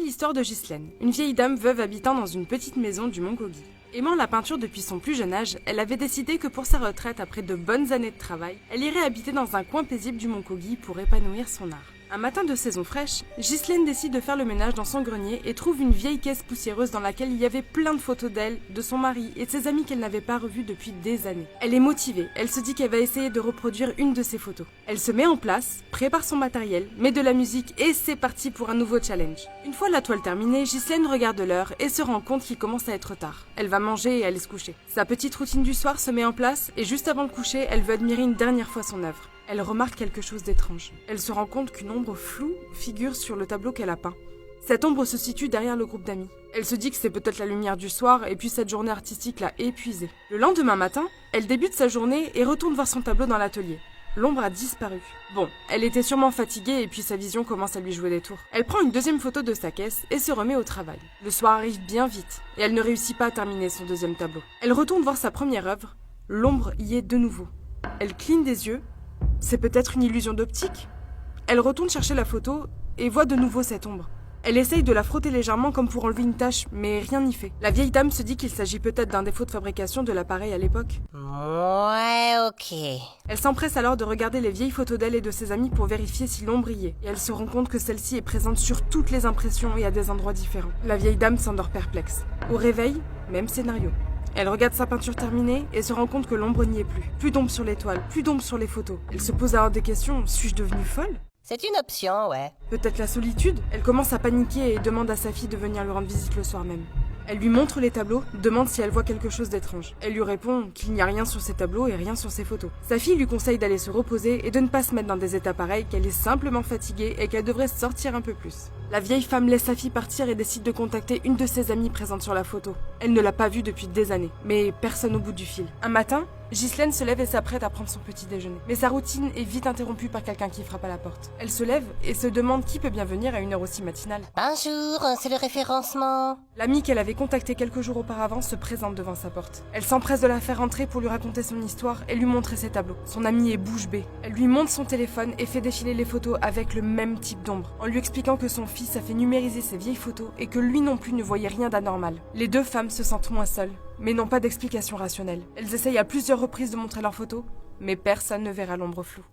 l'histoire de Ghislaine, une vieille dame veuve habitant dans une petite maison du Mont Kogi. Aimant la peinture depuis son plus jeune âge, elle avait décidé que pour sa retraite après de bonnes années de travail, elle irait habiter dans un coin paisible du Mont Kogi pour épanouir son art. Un matin de saison fraîche, Ghislaine décide de faire le ménage dans son grenier et trouve une vieille caisse poussiéreuse dans laquelle il y avait plein de photos d'elle, de son mari et de ses amis qu'elle n'avait pas revus depuis des années. Elle est motivée, elle se dit qu'elle va essayer de reproduire une de ces photos. Elle se met en place, prépare son matériel, met de la musique et c'est parti pour un nouveau challenge. Une fois la toile terminée, Ghislaine regarde l'heure et se rend compte qu'il commence à être tard. Elle va manger et aller se coucher. Sa petite routine du soir se met en place et juste avant le coucher, elle veut admirer une dernière fois son œuvre. Elle remarque quelque chose d'étrange. Elle se rend compte qu'une ombre floue figure sur le tableau qu'elle a peint. Cette ombre se situe derrière le groupe d'amis. Elle se dit que c'est peut-être la lumière du soir et puis cette journée artistique l'a épuisée. Le lendemain matin, elle débute sa journée et retourne voir son tableau dans l'atelier. L'ombre a disparu. Bon, elle était sûrement fatiguée et puis sa vision commence à lui jouer des tours. Elle prend une deuxième photo de sa caisse et se remet au travail. Le soir arrive bien vite et elle ne réussit pas à terminer son deuxième tableau. Elle retourne voir sa première œuvre. L'ombre y est de nouveau. Elle cligne des yeux. C'est peut-être une illusion d'optique ? Elle retourne chercher la photo et voit de nouveau cette ombre. Elle essaye de la frotter légèrement comme pour enlever une tache, mais rien n'y fait. La vieille dame se dit qu'il s'agit peut-être d'un défaut de fabrication de l'appareil à l'époque. Ouais, ok. Elle s'empresse alors de regarder les vieilles photos d'elle et de ses amis pour vérifier si l'ombre y est. Et elle se rend compte que celle-ci est présente sur toutes les impressions et à des endroits différents. La vieille dame s'endort perplexe. Au réveil, même scénario. Elle regarde sa peinture terminée et se rend compte que l'ombre n'y est plus. Plus d'ombre sur les toiles, plus d'ombre sur les photos. Elle se pose alors des questions, suis-je devenue folle ? C'est une option, ouais. Peut-être la solitude ? Elle commence à paniquer et demande à sa fille de venir lui rendre visite le soir même. Elle lui montre les tableaux, demande si elle voit quelque chose d'étrange. Elle lui répond qu'il n'y a rien sur ses tableaux et rien sur ses photos. Sa fille lui conseille d'aller se reposer et de ne pas se mettre dans des états pareils, qu'elle est simplement fatiguée et qu'elle devrait sortir un peu plus. La vieille femme laisse sa fille partir et décide de contacter une de ses amies présente sur la photo. Elle ne l'a pas vue depuis des années, mais personne au bout du fil. Un matin, Ghislaine se lève et s'apprête à prendre son petit déjeuner. Mais sa routine est vite interrompue par quelqu'un qui frappe à la porte. Elle se lève et se demande qui peut bien venir à une heure aussi matinale. Bonjour, c'est le référencement. L'amie qu'elle avait contactée quelques jours auparavant se présente devant sa porte. Elle s'empresse de la faire entrer pour lui raconter son histoire et lui montrer ses tableaux. Son amie est bouche bée. Elle lui montre son téléphone et fait défiler les photos avec le même type d'ombre, en lui expliquant que son fils a fait numériser ses vieilles photos et que lui non plus ne voyait rien d'anormal. Les deux femmes se sentent moins seules, mais n'ont pas d'explication rationnelle. Elles essayent à plusieurs reprises de montrer leurs photos, mais personne ne verra l'ombre floue.